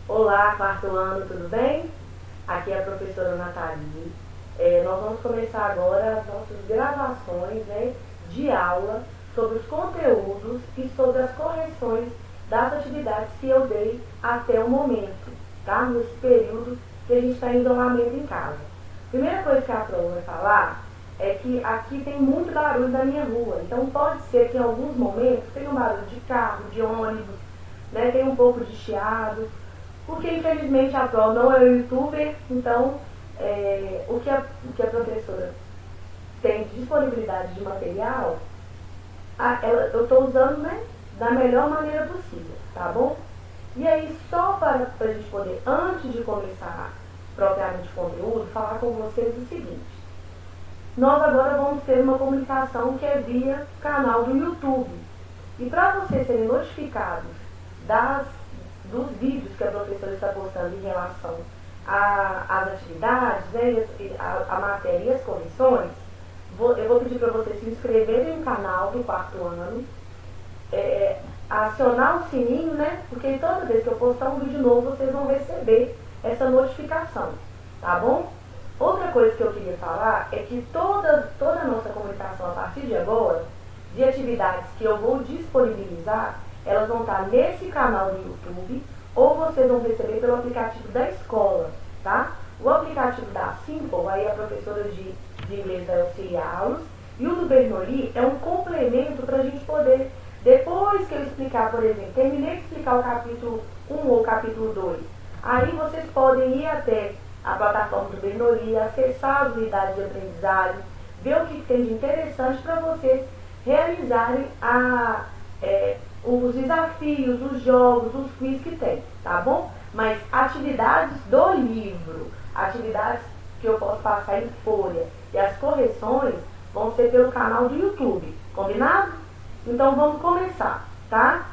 Olá, quarto ano, tudo bem? Aqui é a professora Nathalie. Nós vamos começar agora as nossas gravações, né, de aula sobre os conteúdos e sobre as correções das atividades que eu dei até o momento, tá? Nesse período que a gente está em isolamento em casa. Primeira coisa que a Pro vai falar é que aqui tem muito barulho na minha rua, então pode ser que em alguns momentos tenha um barulho de carro, de ônibus, né, tem um pouco de chiado, porque infelizmente a Pro não é youtuber, então o que a professora tem de disponibilidade de material, eu estou usando, né, da melhor maneira possível, tá bom? E aí, só para a gente poder, antes de começar propriamente o conteúdo, falar com vocês o seguinte: nós agora vamos ter uma comunicação que é via canal do YouTube. E para vocês serem notificados dos vídeos que a professora está postando em relação às atividades, né, a matéria e as correções, eu vou pedir para vocês se inscreverem no canal do quarto ano, acionar o sininho, né, porque toda vez que eu postar um vídeo novo, vocês vão receber essa notificação, tá bom? Outra coisa que eu queria falar é que toda a nossa comunicação a partir de agora, de atividades que eu vou disponibilizar, elas vão estar nesse canal do YouTube, ou vocês vão receber pelo aplicativo da escola, tá? O aplicativo da Simple, aí a professora de inglês vai auxiliá-los, e o do Bernoulli é um complemento para a gente poder, depois que eu explicar, por exemplo, terminei de explicar o capítulo 1 ou o capítulo 2, aí vocês podem ir até a plataforma do Bernoulli, acessar as unidades de aprendizagem, ver o que tem de interessante para vocês realizarem os desafios, os jogos, os quiz que tem, tá bom? Mas atividades do livro, atividades que eu posso passar em folha e as correções vão ser pelo canal do YouTube, combinado? Então vamos começar, tá?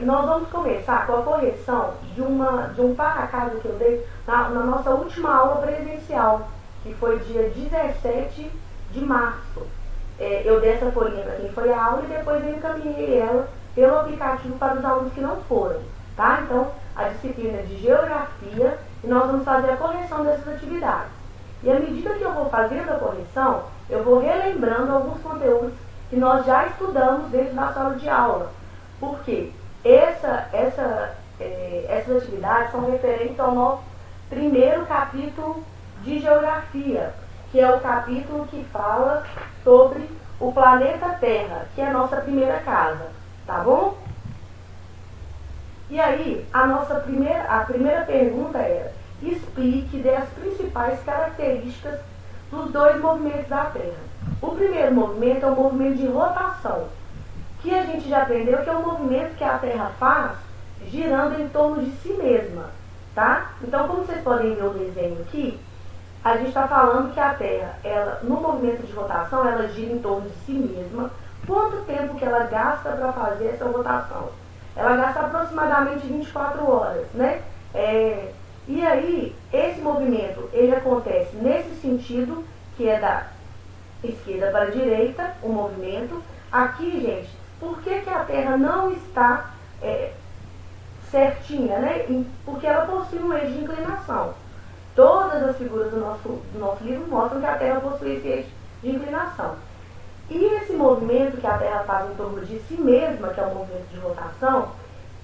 Nós vamos começar com a correção de um para-casa que eu dei na nossa última aula presencial, que foi dia 17 de março. Eu dei essa folhinha para quem foi à aula e depois eu encaminhei ela pelo aplicativo para os alunos que não foram, tá? Então, a disciplina de geografia, e nós vamos fazer a correção dessas atividades. E à medida que eu vou fazendo a correção, eu vou relembrando alguns conteúdos que nós já estudamos dentro da sala de aula. Por quê? Essas atividades são referentes ao nosso primeiro capítulo de geografia, que é o capítulo que fala sobre o planeta Terra, que é a nossa primeira casa, tá bom? E aí, a primeira pergunta era: explique as principais características dos dois movimentos da Terra. O primeiro movimento é o movimento de rotação, que a gente já aprendeu que é um movimento que a Terra faz girando em torno de si mesma, tá? Então, como vocês podem ver o desenho aqui, a gente está falando que a Terra, no movimento de rotação, ela gira em torno de si mesma. Quanto tempo que ela gasta para fazer essa rotação? Ela gasta aproximadamente 24 horas, né? E aí, esse movimento, ele acontece nesse sentido, que é da esquerda para a direita, o movimento. Aqui, gente, por que a Terra não está certinha, né? Porque ela possui um eixo de inclinação. Todas as figuras do nosso livro mostram que a Terra possui esse eixo de inclinação. E esse movimento que a Terra faz em torno de si mesma, que é o movimento de rotação,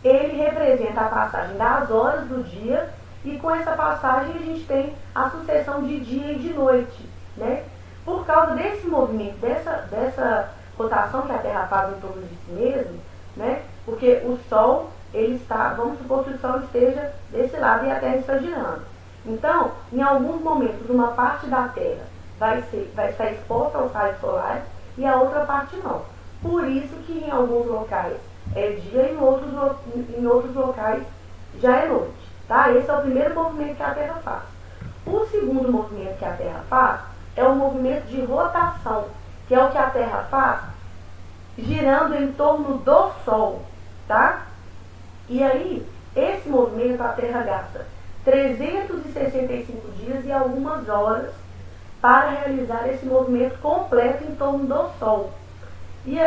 ele representa a passagem das horas do dia, e com essa passagem a gente tem a sucessão de dia e de noite, né? Por causa desse movimento, dessa rotação que a Terra faz em torno de si mesma, né? Porque o Sol, vamos supor que o Sol esteja desse lado e a Terra está girando. Então, em alguns momentos, uma parte da Terra vai estar exposta aos raios solares e a outra parte não. Por isso que em alguns locais é dia e em outros locais já é noite, tá? Esse é o primeiro movimento que a Terra faz. O segundo movimento que a Terra faz é o movimento de rotação, que é o que a Terra faz girando em torno do Sol, tá? E aí, esse movimento a Terra gasta 365 dias e algumas horas para realizar esse movimento completo em torno do Sol. E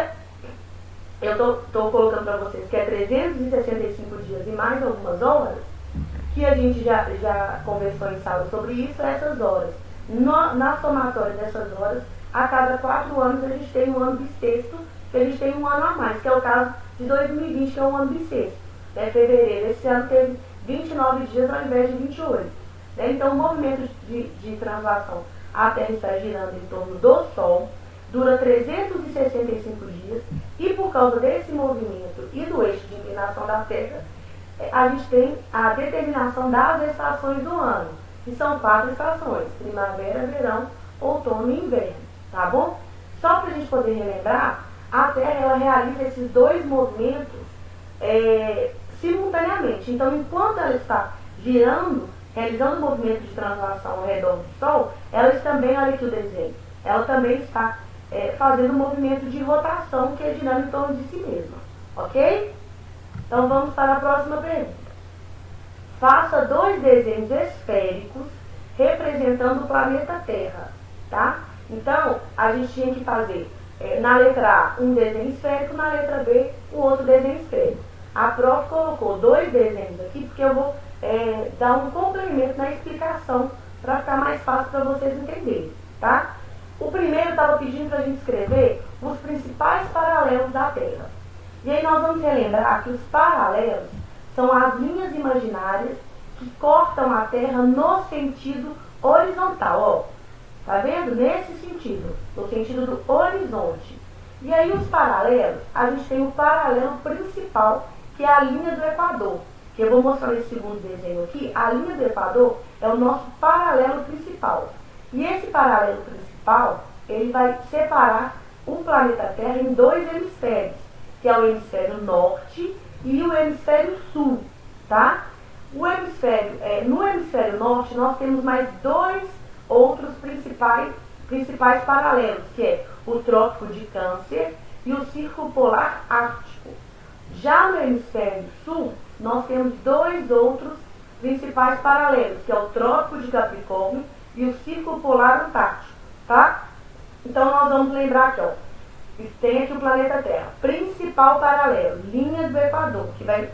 eu tô colocando para vocês que é 365 dias e mais algumas horas, que a gente já conversou em sala sobre isso, essas horas. Na somatória dessas horas, a cada 4 anos a gente tem um ano bissexto, que a gente tem um ano a mais, que é o caso de 2020, que é um ano bissexto. Né? Fevereiro, esse ano teve 29 dias ao invés de 28. Né? Então, o movimento de translação, a Terra está girando em torno do Sol, dura 365 dias, e por causa desse movimento e do eixo de inclinação da Terra, a gente tem a determinação das estações do ano, que são 4 estações: primavera, verão, outono e inverno, tá bom? Só para a gente poder relembrar, a Terra ela realiza esses 2 movimentos simultaneamente. Então, enquanto ela está girando, realizando o movimento de translação ao redor do Sol, ela também, olha aqui o desenho, ela também está fazendo um movimento de rotação, que é girando em torno de si mesma, ok? Então vamos para a próxima pergunta. Faça 2 desenhos esféricos representando o planeta Terra, tá? Então, a gente tinha que fazer, na letra A, um desenho esférico, na letra B, um outro desenho esférico. A prof colocou 2 desenhos aqui, porque eu vou dar um complemento na explicação, para ficar mais fácil para vocês entenderem, tá? O primeiro estava pedindo para a gente escrever os principais paralelos da Terra. E aí nós vamos relembrar que os paralelos são as linhas imaginárias que cortam a Terra no sentido horizontal, ó. Tá vendo? Nesse sentido, no sentido do horizonte. E aí os paralelos, a gente tem o paralelo principal, que é a linha do Equador. Que eu vou mostrar nesse segundo desenho aqui. A linha do Equador é o nosso paralelo principal. E esse paralelo principal, ele vai separar o planeta Terra em 2 hemisférios, que é o hemisfério norte e o hemisfério sul, tá? No hemisfério norte, nós temos mais 2 outros principais paralelos, que é o Trópico de Câncer e o Círculo Polar Ártico. Já no hemisfério sul, nós temos 2 outros principais paralelos, que é o Trópico de Capricórnio e o Círculo Polar Antártico, tá? Então, nós vamos lembrar aqui, ó, tem aqui o planeta Terra, principal paralelo, linha do Equador, que vai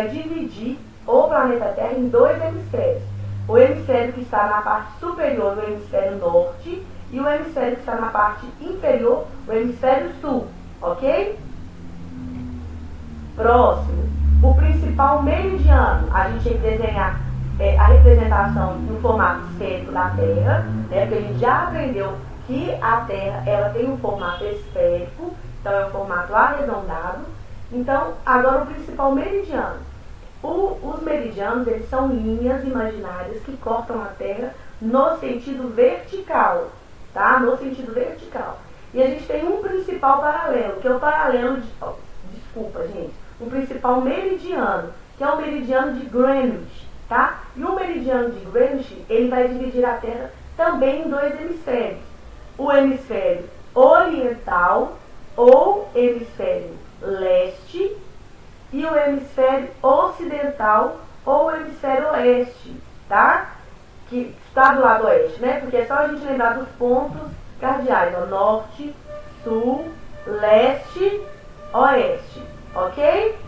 dividir o planeta Terra em 2 hemisférios. O hemisfério que está na parte superior do hemisfério norte e o hemisfério que está na parte inferior, o hemisfério sul, ok? Próximo, o principal meridiano. A gente tem que desenhar a representação no formato esférico da Terra, né? Porque a gente já aprendeu que a Terra ela tem um formato esférico, então é um formato arredondado. Então, agora o principal meridiano. Os meridianos, eles são linhas imaginárias que cortam a Terra no sentido vertical, tá? No sentido vertical. E a gente tem um principal paralelo, que é o paralelo um principal meridiano, que é o meridiano de Greenwich, tá? E o meridiano de Greenwich, ele vai dividir a Terra também em 2 hemisférios. O hemisfério oriental ou hemisfério leste e o hemisfério ocidental ou hemisfério oeste, tá? Que está do lado oeste, né? Porque é só a gente lembrar dos pontos cardeais, ó, norte, sul, leste, oeste, ok?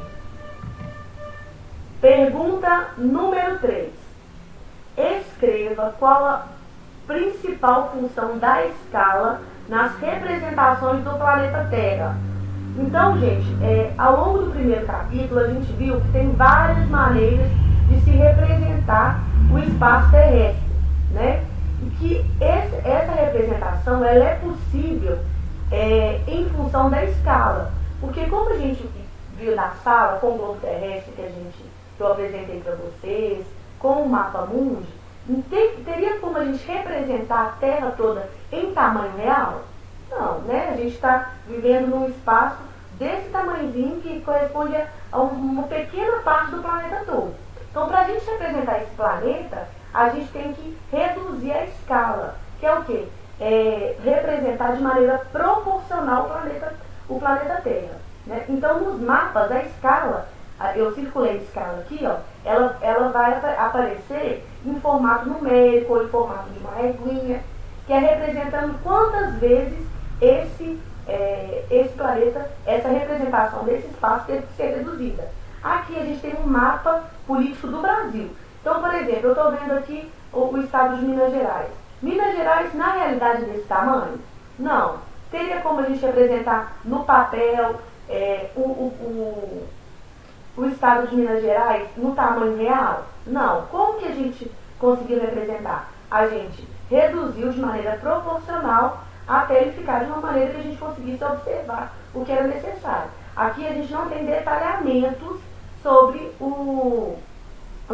Pergunta número 3. Escreva qual a principal função da escala nas representações do planeta Terra. Então, gente, ao longo do primeiro capítulo, a gente viu que tem várias maneiras de se representar o espaço terrestre, né? E que essa representação ela é possível em função da escala. Porque como a gente viu na sala, com o globo terrestre que eu apresentei para vocês, com o mapa mundi, teria como a gente representar a Terra toda em tamanho real? Não, né? A gente está vivendo num espaço desse tamanhozinho que corresponde a uma pequena parte do planeta todo. Então, para a gente representar esse planeta, a gente tem que reduzir a escala, que é o quê? Representar de maneira proporcional o planeta Terra, né? Então, nos mapas, a escala, eu circulei a escala aqui, ó, ela vai aparecer em formato numérico ou em formato de uma reguinha, que é representando quantas vezes esse planeta, essa representação desse espaço teve que ser reduzida. Aqui a gente tem um mapa político do Brasil. Então, por exemplo, eu estou vendo aqui o estado de Minas Gerais. Minas Gerais, na realidade, desse tamanho? Não. Teria como a gente representar no papel o estado de Minas Gerais no tamanho real? Não. Como que a gente conseguiu representar? A gente reduziu de maneira proporcional até ele ficar de uma maneira que a gente conseguisse observar o que era necessário. Aqui a gente não tem detalhamentos sobre o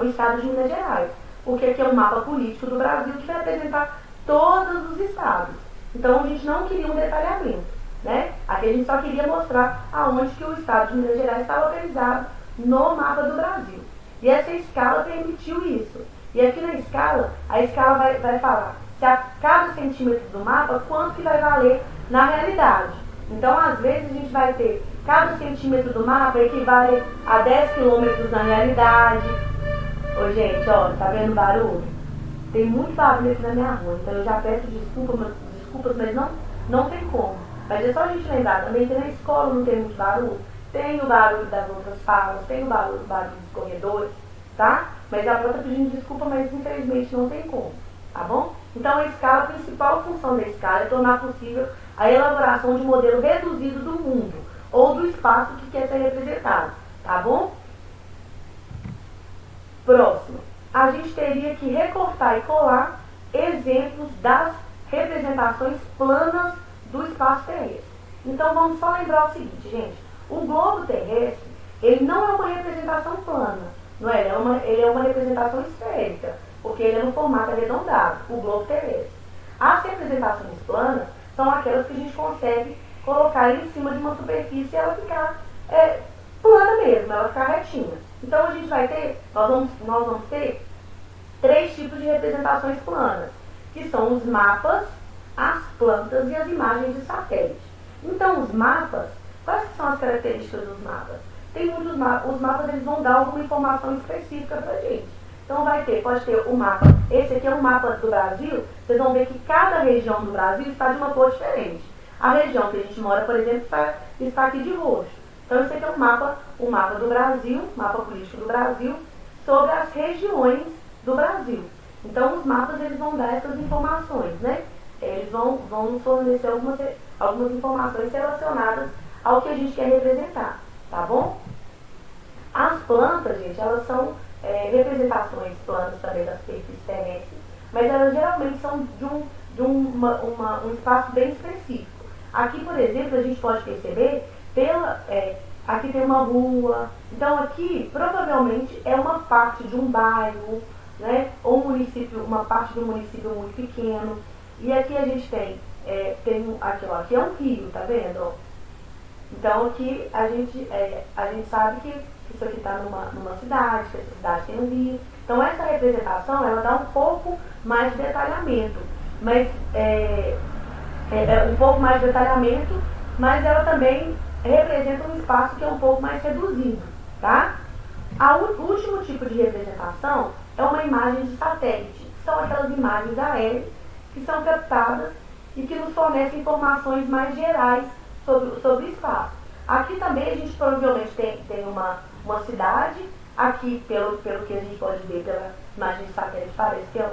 estado de Minas Gerais, porque aqui é um mapa político do Brasil que vai representar todos os estados. Então a gente não queria um detalhamento, né? Aqui a gente só queria mostrar aonde que o estado de Minas Gerais está localizado no mapa do Brasil. E essa escala permitiu isso. E aqui na escala, a escala vai falar se a cada centímetro do mapa, quanto que vai valer na realidade. Então, às vezes, a gente vai ter cada centímetro do mapa equivale a 10 quilômetros na realidade. Ô, gente, ó, tá vendo o barulho? Tem muito barulho aqui na minha rua, então eu já peço desculpas, mas não tem como. Mas é só a gente lembrar também que na escola não tem muito barulho. Tem o barulho das outras falas, tem o barulho dos corredores, tá? Mas ela está pedindo desculpa, mas infelizmente não tem como, tá bom? Então a escala, a principal função da escala é tornar possível a elaboração de um modelo reduzido do mundo, ou do espaço que quer ser representado, tá bom? Próximo. A gente teria que recortar e colar exemplos das representações planas do espaço terrestre. Então vamos só lembrar o seguinte, gente. O globo terrestre, ele não é uma representação plana, não é? Ele é uma representação esférica, porque ele é no formato arredondado, o globo terrestre. As representações planas são aquelas que a gente consegue colocar em cima de uma superfície e ela ficar plana mesmo, ela ficar retinha. Então a gente vai ter, nós vamos ter 3 tipos de representações planas, que são os mapas, as plantas e as imagens de satélite. Então os mapas, quais que são as características dos mapas? Tem muitos mapas, os mapas eles vão dar alguma informação específica pra gente. Então pode ter o mapa, esse aqui é um mapa do Brasil, vocês vão ver que cada região do Brasil está de uma cor diferente. A região que a gente mora, por exemplo, está aqui de roxo. Então esse aqui é um mapa do Brasil, mapa político do Brasil, sobre as regiões do Brasil. Então os mapas eles vão dar essas informações, né? Eles vão nos fornecer algumas informações relacionadas ao que a gente quer representar, tá bom? As plantas, gente, elas são representações planas também das superfícies terrestres, mas elas geralmente são de um espaço bem específico. Aqui, por exemplo, a gente pode perceber, aqui tem uma rua, então aqui provavelmente é uma parte de um bairro, né, ou uma parte de um município muito pequeno. E aqui a gente tem aqui é um rio, tá vendo? Então aqui a gente sabe que isso aqui está numa cidade, que essa cidade tem um rio. Então essa representação, ela dá um pouco mais de detalhamento, mas um pouco mais de detalhamento, mas ela também representa um espaço que é um pouco mais reduzido, tá? O último tipo de representação é uma imagem de satélite, que são aquelas imagens aéreas que são captadas e que nos fornecem informações mais gerais sobre o espaço. Aqui também a gente provavelmente tem uma cidade, aqui pelo que a gente pode ver pela imagem de satélite parece que é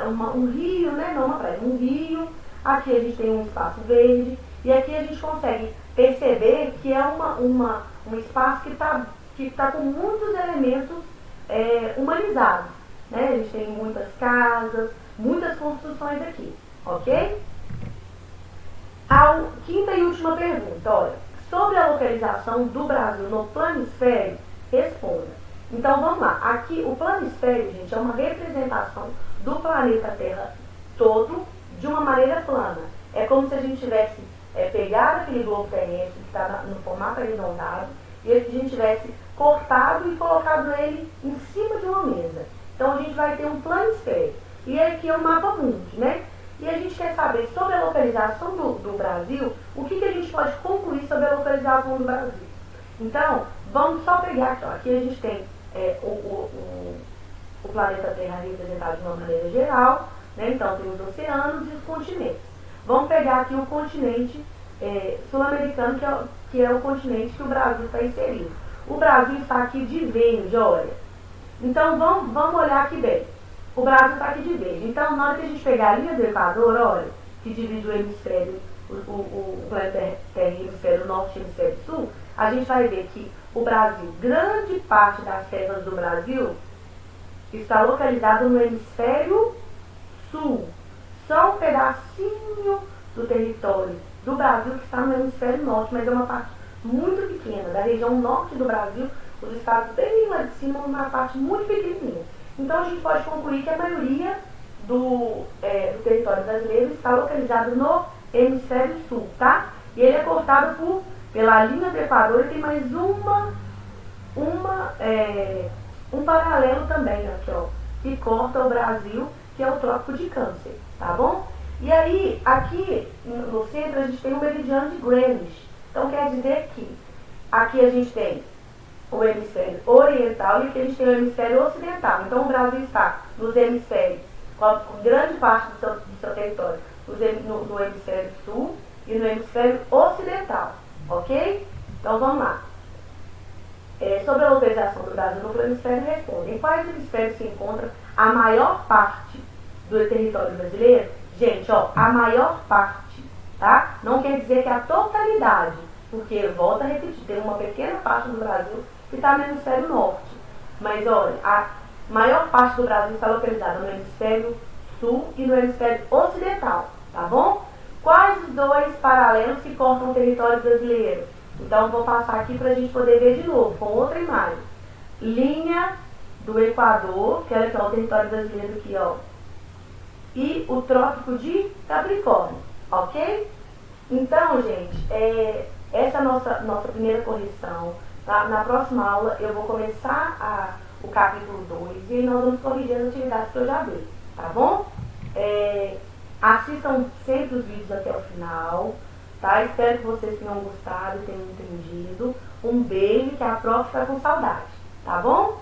um rio, né? Não uma praia, um rio. Aqui a gente tem um espaço verde e aqui a gente consegue perceber que é um espaço que tá com muitos elementos humanizados, né? A gente tem muitas casas, muitas construções aqui, ok? A quinta e última pergunta, olha, sobre a localização do Brasil no planisfério, responda. Então vamos lá, aqui o planisfério, gente, é uma representação do planeta Terra todo de uma maneira plana. É como se a gente tivesse pegado aquele globo terrestre que está no formato arredondado e a gente tivesse cortado e colocado ele em cima de uma mesa. Então a gente vai ter um planisfério. E aqui é o mapa mundi, né? E a gente quer saber sobre a localização do Brasil, o que a gente pode concluir sobre a localização do Brasil. Então, vamos só pegar aqui, ó. Aqui a gente tem o planeta Terra representado de uma maneira geral, né? Então tem os oceanos e os continentes. Vamos pegar aqui o continente sul-americano, que é o continente que o Brasil está inserido. O Brasil está aqui de verde, olha. Então, vamos olhar aqui bem. O Brasil está aqui de verde. Então, na hora que a gente pegar a linha do Equador, olha, que divide o hemisfério, o planeta Terra, hemisfério norte e hemisfério sul, a gente vai ver que o Brasil, grande parte das terras do Brasil, está localizado no hemisfério sul. Só um pedacinho do território do Brasil que está no hemisfério norte, mas é uma parte muito pequena. Da região norte do Brasil, os estados bem lá de cima, uma parte muito pequenininha. Então a gente pode concluir que a maioria do território brasileiro está localizado no hemisfério sul, tá? E ele é cortado pela linha do Equador e tem mais um paralelo também aqui, ó, que corta o Brasil, que é o Trópico de Câncer, tá bom? E aí, aqui no centro, a gente tem o meridiano de Greenwich. Então, quer dizer que aqui a gente tem o hemisfério oriental e aqui a gente tem o hemisfério ocidental. Então, o Brasil está nos hemisférios, com grande parte do seu território, no hemisfério sul e no hemisfério ocidental, ok? Então, vamos lá. Sobre a localização do Brasil no hemisfério, responde: em quais hemisférios se encontra a maior parte do território brasileiro? Gente, ó, a maior parte, tá? Não quer dizer que é a totalidade, porque, volto a repetir, tem uma pequena parte do Brasil que está no hemisfério norte. Mas, olha, a maior parte do Brasil está localizada no hemisfério sul e no hemisfério ocidental, tá bom? Quais os dois paralelos que cortam o território brasileiro? Então, vou passar aqui para a gente poder ver de novo, com outra imagem. Linha do Equador, que é o território brasileiro aqui, ó. E o Trópico de Capricórnio, ok? Então, gente, essa é a nossa primeira correção. Na próxima aula, eu vou começar o capítulo 2 e nós vamos corrigir as atividades que eu já dei, tá bom? Assistam sempre os vídeos até o final. Tá? Espero que vocês tenham gostado e tenham entendido. Um beijo, que a prof está com saudade, tá bom?